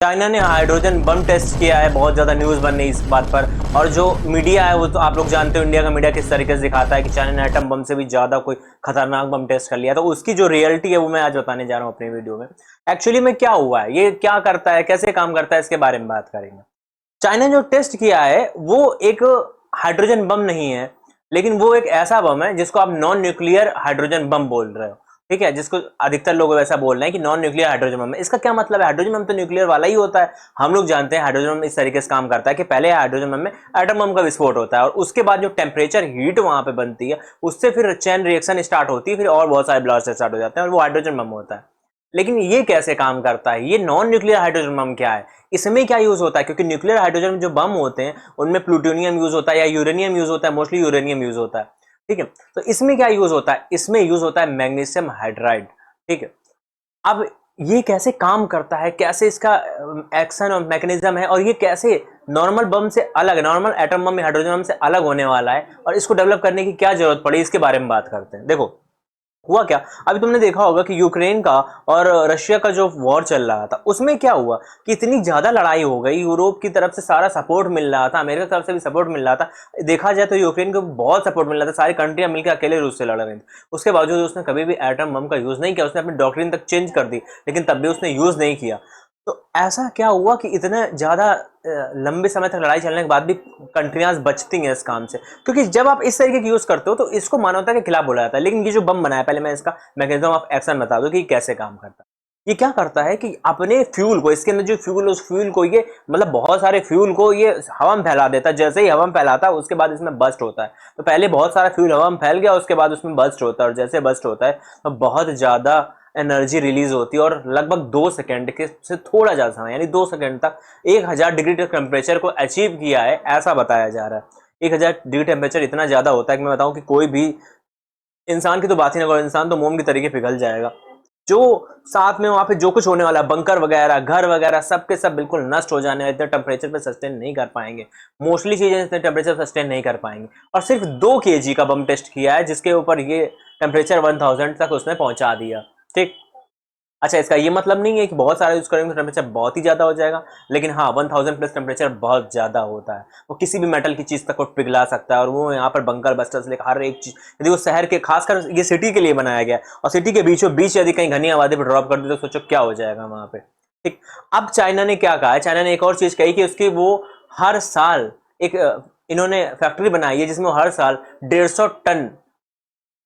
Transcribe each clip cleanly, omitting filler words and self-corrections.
China ने hydrogen bomb test किया है, बहुत ज़्यादा न्यूज़ बन रही है इस बात पर। और जो मीडिया है वो तो आप लोग जानते हो, इंडिया का मीडिया किस तरीके से दिखाता है कि चाइना ने एटम बम से भी ज़्यादा कोई खतरनाक बम टेस्ट कर लिया। तो उसकी जो रियलिटी है वो मैं आज बताने जा रहा हूँ अपनी वीडियो में। एक्चुअली में क्या हुआ है, ये क्या करता है, कैसे काम करता है, इसके बारे में बात करेंगे। चाइना ने जो टेस्ट किया है वो एक हाइड्रोजन बम नहीं है, लेकिन वो एक ऐसा बम है जिसको आप नॉन न्यूक्लियर हाइड्रोजन बम बोल रहे हो। ठीक है, जिसको अधिकतर लोग ऐसा बोल रहे हैं कि नॉन न्यूक्लियर हाइड्रोजन बम है। इसका क्या मतलब है? हाइड्रोजन बम तो न्यूक्लियर वाला ही होता है। हम लोग जानते हैं हाइड्रोजन बम इस तरीके से काम करता है कि पहले हाइड्रोजन बम में एटम बम का विस्फोट होता है और उसके बाद जो टेम्परेचर हीट वहां पे बनती है उससे फिर चेन रिएक्शन स्टार्ट होती है, फिर और बहुत सारे ब्लास्ट स्टार्ट हो जाते हैं और वो हाइड्रोजन बम होता है। लेकिन ये कैसे काम करता है, ये नॉन न्यूक्लियर हाइड्रोजन बम क्या है, इसमें क्या यूज होता है? क्योंकि न्यूक्लियर हाइड्रोजन जो बम होते हैं उनमें प्लूटोनियम यूज होता है या यूरेनियम यूज होता है, मोस्टली यूरेनियम यूज होता है। ठीक है, तो इसमें क्या यूज होता है? इसमें यूज होता है मैग्नीशियम हाइड्राइड। ठीक है, अब ये कैसे काम करता है, कैसे इसका एक्शन और मैकेनिज्म है, और ये कैसे नॉर्मल बम से अलग, नॉर्मल एटम बम या हाइड्रोजन बम से अलग होने वाला है, और इसको डेवलप करने की क्या जरूरत पड़ी, इसके बारे में बात करते हैं। देखो हुआ क्या, अभी तुमने देखा होगा कि यूक्रेन का और रशिया का जो वॉर चल रहा था उसमें क्या हुआ कि इतनी ज्यादा लड़ाई हो गई, यूरोप की तरफ से सारा सपोर्ट मिल रहा था, अमेरिका की तरफ से भी सपोर्ट मिल रहा था। देखा जाए तो यूक्रेन को बहुत सपोर्ट मिल रहा था, सारी कंट्रियां मिलकर अकेले रूस से लड़ रही थी। उसके बावजूद उसने कभी भी एटम बम का यूज नहीं किया, उसने अपनी डॉक्ट्रिन तक चेंज कर दी, लेकिन तब भी उसने यूज नहीं किया। तो ऐसा क्या हुआ कि इतना ज्यादा लंबे समय तक लड़ाई चलने के बाद भी कंट्रियां बचती हैं इस काम से? क्योंकि जब आप इस तरीके की यूज करते हो तो इसको मानवता के खिलाफ बोला जाता है। लेकिन ये जो बम बनाया, पहले मैं इसका मैकेनिज्म ऑफ एक्शन बता दूं कि कैसे काम करता है। ये क्या करता है कि अपने फ्यूल को, इसके अंदर जो फ्यूल, उस फ्यूल को ये मतलब बहुत सारे फ्यूल को ये हवा में फैला देता है। जैसे ही हवा में फैलाता है उसके बाद इसमें बस्ट होता है। तो पहले बहुत सारा फ्यूल हवा में फैल गया, उसके बाद उसमें बस्ट होता है, और जैसे बस्ट होता है तो बहुत ज्यादा एनर्जी रिलीज होती है, और लगभग 2 सेकंड के से थोड़ा ज्यादा समय, यानी 2 सेकंड तक 1000 डिग्री तक टेम्परेचर को अचीव किया है, ऐसा बताया जा रहा है। 1000 डिग्री टेम्परेचर इतना ज्यादा होता है कि मैं बताऊं कि कोई भी इंसान की तो बात ही ना करो, इंसान तो मोम की तरीके पिघल जाएगा। जो साथ में वहां पे जो कुछ होने वाला है, बंकर वगैरह, घर वगैरह, सब के सब बिल्कुल नष्ट हो जाने, इतने टेम्परेचर पे सस्टेन नहीं कर पाएंगे। मोस्टली चीजें इतने टेम्परेचर सस्टेन नहीं कर पाएंगे। और सिर्फ 2 kg का बम टेस्ट किया है जिसके ऊपर ये टेम्परेचर 1000 तक उसने पहुंचा दिया। ठीक, अच्छा, इसका ये मतलब नहीं है कि बहुत सारा यूज करेंगे तो टेम्परेचर बहुत ही ज्यादा हो जाएगा, लेकिन हाँ 1000 प्लस टेम्परेचर बहुत ज्यादा होता है। वो किसी भी मेटल की चीज तक को पिघला सकता है, और वो यहाँ पर बंकर बस्टर से लेकर हर एक चीज, यदि वो शहर के, खासकर ये सिटी के लिए बनाया गया और सिटी के बीचों बीच यदि कहीं घनी आबादी पर ड्रॉप कर दे तो सोचो क्या हो जाएगा वहां पे। ठीक, अब चाइना ने क्या कहा है, चाइना ने एक और चीज कही कि उसकी वो हर साल एक इन्होंने फैक्ट्री बनाई है जिसमें वो हर साल 150 टन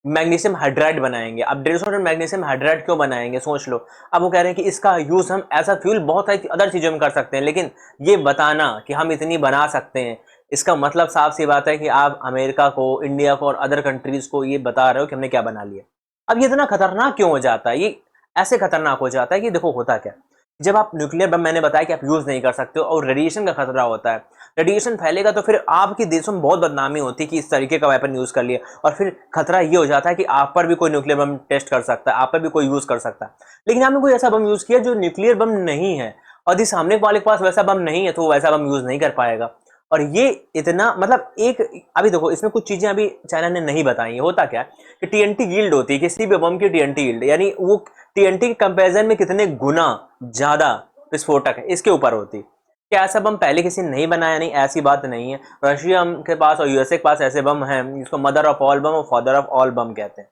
मैग्नीशियम हाइड्राइड बनाएंगे। अब 150 टन मैग्नीशियम हाइड्राइड क्यों बनाएंगे, सोच लो। अब वो कह रहे हैं कि इसका यूज हम एज अ फ्यूल बहुत सारी अदर चीजों में कर सकते हैं, लेकिन ये बताना कि हम इतनी बना सकते हैं, इसका मतलब साफ सी बात है कि आप अमेरिका को, इंडिया को और अदर कंट्रीज को ये बता रहे हो कि हमने क्या बना लिया। अब ये इतना खतरनाक क्यों हो जाता है? ये ऐसे खतरनाक हो जाता है कि देखो होता क्या, जब आप न्यूक्लियर बम, मैंने बताया कि आप यूज नहीं कर सकते हो और रेडिएशन का खतरा होता है। रेडिएशन फैलेगा तो फिर आपके देशों में बहुत बदनामी होती है कि इस तरीके का वेपन यूज कर लिया, और फिर खतरा ये हो जाता है कि आप पर भी कोई न्यूक्लियर बम टेस्ट कर सकता है, आप पर भी कोई यूज कर सकता है। लेकिन आपने कोई ऐसा बम यूज किया जो न्यूक्लियर बम नहीं है, और यदि सामने वाले के पास वैसा बम नहीं है तो वो वैसा बम यूज नहीं कर पाएगा। और ये इतना मतलब एक, अभी देखो इसमें कुछ चीजें अभी चाइना ने नहीं बताई है। होता क्या है कि टीएनटी यील्ड होती है किसी भी बम की, टीएनटी यील्ड यानी वो टीएनटी के कंपैरिजन में कितने गुना ज्यादा विस्फोटक है इसके ऊपर होती है। क्या ऐसा बम पहले किसी ने नहीं बनाया? नहीं, ऐसी बात नहीं है। रशिया के पास और यूएसए के पास ऐसे बम हैं जिसको मदर ऑफ ऑल बम और फादर ऑफ ऑल बम कहते हैं।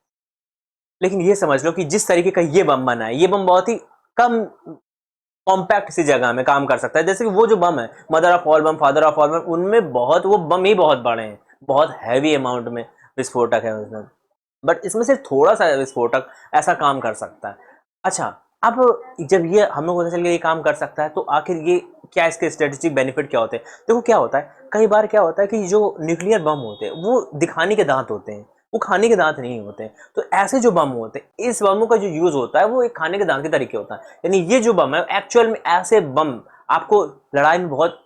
लेकिन ये समझ लो कि जिस तरीके का ये बम बना है, ये बम बहुत ही कम कॉम्पैक्ट सी जगह में काम कर सकता है। जैसे कि वो जो बम है mother of all bomb, father of all bomb, उनमें बहुत, वो बम ही बहुत बड़े हैं, बहुत हैवी अमाउंट में विस्फोटक है उसमें। बट इसमें से थोड़ा सा विस्फोटक ऐसा काम कर सकता है। अच्छा, अब जब ये हम लोग पता चल गया ये काम कर सकता है, तो आखिर ये क्या, इसके स्ट्रेटेजिक बेनिफिट क्या होते हैं? देखो क्या होता है, कई बार क्या होता है कि जो न्यूक्लियर बम होते हैं वो दिखाने के दांत होते हैं, वो खाने के दांत नहीं होते हैं। तो ऐसे जो बम होते हैं, इस बमों का जो यूज होता है वो एक खाने के दांत के तरीके होता है। यानी ये जो बम है एक्चुअल में, ऐसे बम आपको लड़ाई में बहुत,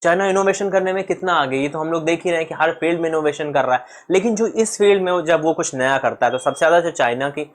चाइना इनोवेशन करने में कितना आगे, ये तो हम लोग देख ही रहे हैं कि हर फील्ड में इनोवेशन कर रहा है। लेकिन जो इस फील्ड में जब वो कुछ नया करता है तो सबसे ज्यादा जो चाइना की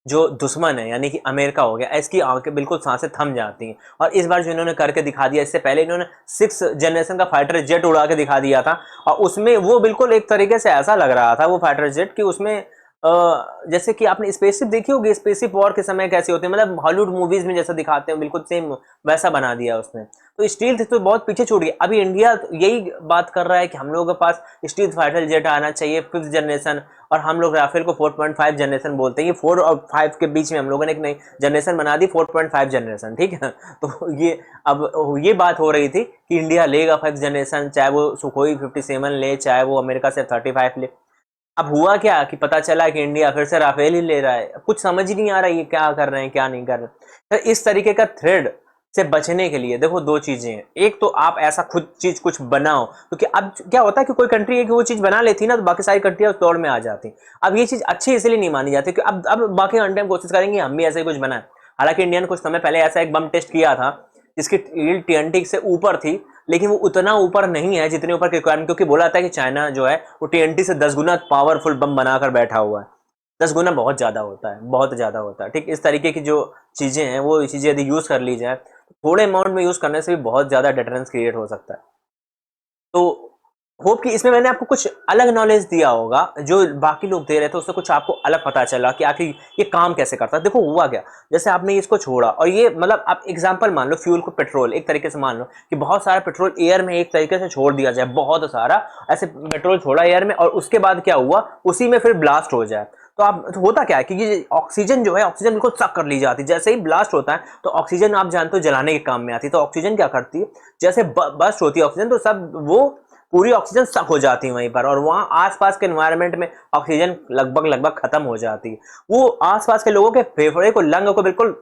जो दुश्मन है यानी कि अमेरिका हो गया, इसकी आंखें बिल्कुल सांसें थम जाती हैं। और इस बार जो इन्होंने करके दिखा दिया, इससे पहले इन्होंने 6 जनरेशन का फाइटर जेट उड़ा के दिखा दिया था, और उसमें वो बिल्कुल एक तरीके से ऐसा लग रहा था वो फाइटर जेट कि उसमें जैसे कि आपने स्पेसशिप देखी होगी, स्पेसशिप वॉर के समय कैसे होते हैं, मतलब हॉलीवुड मूवीज में जैसा दिखाते हैं बिल्कुल सेम वैसा बना दिया उसने। तो स्टील तो बहुत पीछे छूट गया। अभी इंडिया यही बात कर रहा है कि हम लोगों के पास स्टील फाइटर जेट आना चाहिए 5th जनरेशन, और हम लोग राफेल को 4.5 जनरेशन बोलते हैं। ये 4 और 5 के बीच में हम लोगों ने एक नई जनरेशन बना दी, 4.5 जनरेशन, ठीक है। तो ये अब ये बात हो रही थी कि इंडिया लेगा 5th जनरेशन, चाहे वो सुखोई 57 ले, चाहे वो अमेरिका से 35 ले। अब हुआ क्या कि पता चला कि इंडिया फिर से राफेल ही ले रहा है। कुछ समझ ही नहीं आ रहा है ये क्या कर रहे हैं क्या नहीं कर रहे। तो इस तरीके का थ्रेड से बचने के लिए देखो दो चीजें हैं। एक तो आप ऐसा खुद चीज कुछ बनाओ, क्योंकि अब क्या होता है कि कोई कंट्री है कि वो चीज बना लेती ना, तो बाकी सारी कंट्रियां उस दौड़ में आ जाती। अब ये चीज अच्छी इसलिए नहीं मानी जाती कि अब बाकी कंट्रियां कोशिश करेंगे हम भी ऐसे ही कुछ बनाए। हालांकि इंडिया ने कुछ समय पहले ऐसा एक बम टेस्ट किया था जिसकी यील्ड TNT से ऊपर थी, लेकिन वो उतना ऊपर नहीं है जितने ऊपर की रिक्वायरमेंट, क्योंकि बोला था कि चाइना जो है वो TNT से 10 गुना पावरफुल बम बनाकर बैठा हुआ है। 10 गुना बहुत ज्यादा होता है, बहुत ज्यादा होता है। ठीक इस तरीके की जो चीजें हैं वो चीजें यदि यूज कर ली जाए, थोड़े अमाउंट में यूज करने से भी बहुत ज्यादा डिटरेंस क्रिएट हो सकता है। तो होप कि इसमें मैंने आपको कुछ अलग नॉलेज दिया होगा, जो बाकी लोग दे रहे थे उससे कुछ आपको अलग पता चला कि आखिर ये काम कैसे करता है। देखो हुआ क्या, जैसे आपने इसको छोड़ा और ये मतलब आप एग्जांपल मान लो फ्यूल को, पेट्रोल एक तरीके से मान लो कि बहुत सारा पेट्रोल एयर में एक तरीके से छोड़ दिया जाए, बहुत सारा ऐसे पेट्रोल छोड़ा एयर में, और उसके बाद क्या हुआ उसी में फिर ब्लास्ट हो जाए। तो होता क्या है कि ये ऑक्सीजन जो है, ऑक्सीजन बिल्कुल सक कर ली जाती है। जैसे ही ब्लास्ट होता है तो ऑक्सीजन आप जानते हो जलाने के काम में आती है। तो ऑक्सीजन क्या करती है, जैसे बस्ट होती है ऑक्सीजन तो सब वो पूरी ऑक्सीजन सक हो जाती है वहीं पर, और वहां आसपास के एनवायरनमेंट में ऑक्सीजन लगभग खत्म हो जाती है। वो आसपास के लोगों के फेफड़े को, लंग को बिल्कुल,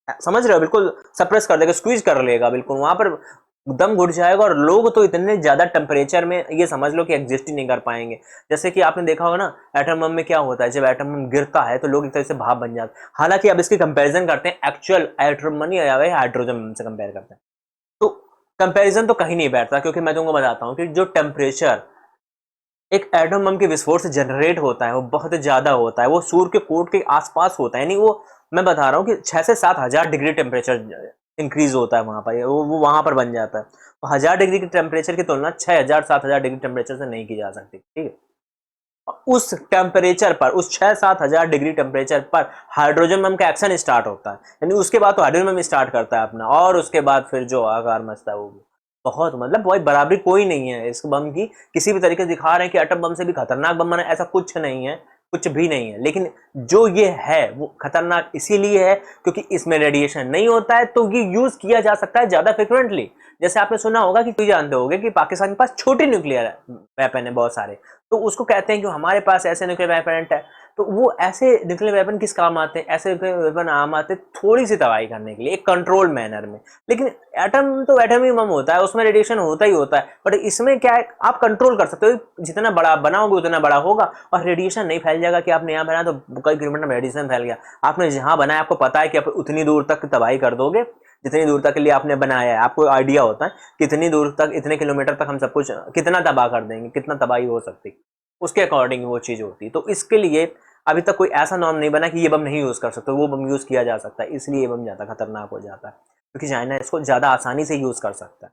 समझ रहे हो, बिल्कुल सप्रेस कर देगा, स्क्वीज कर लेगा, बिल्कुल वहां पर दम घुट जाएगा। और लोग तो इतने ज्यादा टेम्परेचर में ये समझ लो कि एग्जिस्ट ही नहीं कर पाएंगे। जैसे कि आपने देखा होगा ना एटम बम में क्या होता है, जब एटम बम गिरता है तो लोग एक तरह से भाप बन जाते हैं। हालांकि अब इसकी कंपैरिजन करते हैं एक्चुअल एटम बम या हाइड्रोजन बम से कंपेयर करते हैं, तो कंपैरिजन तो कहीं नहीं बैठता। क्योंकि मैं तुमको बताता हूँ कि जो टेम्परेचर एक एटम बम के विस्फोट से जनरेट होता है वो बहुत ज्यादा होता है। वो सूर्य के कोट के आसपास होता है, यानी वो मैं बता रहा हूँ कि 6 से 7 हजार डिग्री टेम्परेचर इंक्रीज होता है वहां पर, वो वहां पर बन जाता है। तो 1000 डिग्री की टेम्परेचर की तुलना 6000 7000 डिग्री टेम्परेचर से नहीं की जा सकती, ठीक है। उस टेम्परेचर पर, उस 6-7 हजार डिग्री टेम्परेचर पर हाइड्रोजन बम का एक्शन स्टार्ट होता है। यानी उसके बाद तो हाइड्रोजन बम स्टार्ट करता है अपना, और उसके बाद फिर जो आकार मचता है वो बहुत, मतलब बहुत बराबरी कोई नहीं है इस बम की। किसी भी तरीके से दिखा रहे हैं कि एटम बम से भी खतरनाक बम बना, ऐसा कुछ नहीं है, कुछ भी नहीं है। लेकिन जो ये है वो खतरनाक इसीलिए है क्योंकि इसमें रेडिएशन नहीं होता है, तो ये यूज किया जा सकता है ज्यादा फ्रिक्वेंटली। जैसे आपने सुना होगा कि कोई जानते होंगे कि पाकिस्तान के पास छोटी न्यूक्लियर वेपन है बहुत सारे, तो उसको कहते हैं कि हमारे पास ऐसे न्यूक्लियर वेपन है। तो वो ऐसे न्यूक्लियर वेपन किस काम आते हैं, ऐसे न्यूक्लियर वेपन आम आते हैं थोड़ी सी तबाही करने के लिए, एक कंट्रोल मैनर में। लेकिन एटम तो एटम ही बम होता है, उसमें रेडिएशन होता ही होता है, बट इसमें क्या है आप कंट्रोल कर सकते हो, जितना बड़ा आप बनाओगे उतना बड़ा होगा, और रेडिएशन नहीं फैल जाएगा कि आपने यहाँ बनाया तो कई किलोमीटर में रेडिएशन फैल गया। आपने जहाँ बनाया आपको पता है कि आप उतनी दूर तक तबाही कर दोगे जितनी दूर तक के लिए आपने बनाया है। आपको आइडिया होता है कितनी दूर तक, इतने किलोमीटर तक हम सब कुछ कितना तबाह कर देंगे, कितना तबाही हो सकती, उसके अकॉर्डिंग वो चीज होती। तो इसके लिए अभी तक कोई ऐसा नॉर्म नहीं बना कि ये बम नहीं यूज कर सकते, वो बम यूज किया जा सकता है, इसलिए ये बम ज्यादा खतरनाक हो जाता है क्योंकि चाइना इसको ज्यादा आसानी से यूज कर सकता है।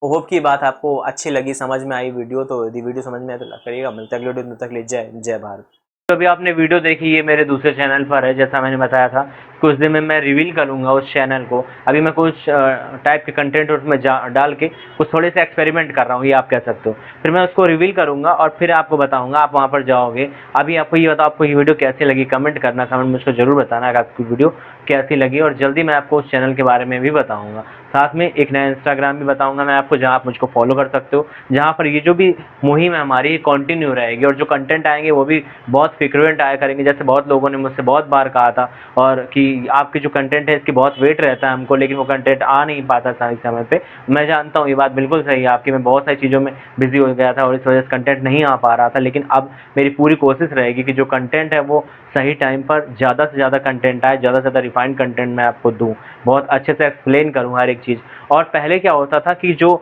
होप की बात आपको अच्छी लगी, समझ में आई वीडियो, तो यदि वीडियो समझ में आए तो करिएगा। मिलता है अगले वीडियो, तब तक ले जय जय भारत। तो अभी आपने वीडियो देखी, ये मेरे दूसरे चैनल पर है, जैसा मैंने बताया था कुछ दिन में मैं रिवील करूंगा उस चैनल को। अभी मैं कुछ टाइप के कंटेंट उसमें डाल के कुछ थोड़े से एक्सपेरिमेंट कर रहा हूँ, ये आप कह सकते हो। फिर मैं उसको रिवील करूंगा और फिर आपको बताऊंगा, आप वहाँ पर जाओगे। अभी आपको ये बताओ आपको ये वीडियो कैसी लगी, कमेंट करना, कमेंट मुझको जरूर बताना कि आपकी वीडियो कैसी लगी, और जल्दी मैं आपको उस चैनल के बारे में भी बताऊंगा। साथ में एक नया इंस्टाग्राम भी बताऊंगा मैं आपको, जहाँ आप मुझको फॉलो कर सकते हो, जहाँ पर ये जो भी मुहिम है हमारी कंटिन्यू रहेगी, और जो कंटेंट आएंगे वो भी बहुत फ्रिक्वेंट आया करेंगे। जैसे बहुत लोगों ने मुझसे बहुत बार कहा था और कि आपके जो कंटेंट है इसकी बहुत वेट रहता है हमको, लेकिन वो कंटेंट आ नहीं पाता सही समय पे। मैं जानता हूँ ये बात बिल्कुल सही है आपकी, मैं बहुत सारी चीज़ों में बिजी हो गया था और इस वजह से कंटेंट नहीं आ पा रहा था। लेकिन अब मेरी पूरी कोशिश रहेगी कि जो कंटेंट है वो सही टाइम पर ज़्यादा से ज़्यादा कंटेंट आए, ज़्यादा से ज़्यादा रिफाइंड कंटेंट मैं आपको दूँ, बहुत अच्छे से एक्सप्लेन करूँ हर एक चीज़। और पहले क्या होता था कि जो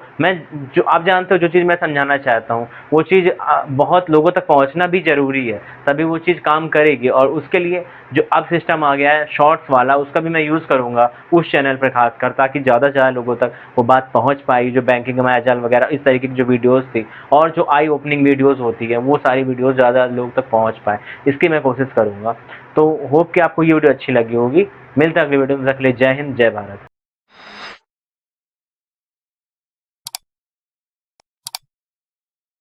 आप जानते हो जो चीज़ मैं समझाना चाहता हूँ वो चीज़ बहुत लोगों तक पहुँचना भी ज़रूरी है, तभी वो चीज़ काम करेगी। और उसके लिए जो अब सिस्टम आ गया है शॉर्ट्स वाला, उसका भी मैं यूज़ करूँगा उस चैनल पर खासकर, ताकि ज़्यादा से ज़्यादा लोगों तक वो बात पहुँच पाई। जो बैंकिंग मायाजाल वगैरह इस तरीके की जो वीडियोज़ थी और जो आई ओपनिंग वीडियोज़ होती है, वो सारी वीडियोज़ ज़्यादा लोग तक पहुँच पाए, इसकी मैं कोशिश करूँगा। तो होप कि आपको ये वीडियो अच्छी लगी होगी। मिलते हैं अगली वीडियो में, तक के लिए जय हिंद, जय भारत।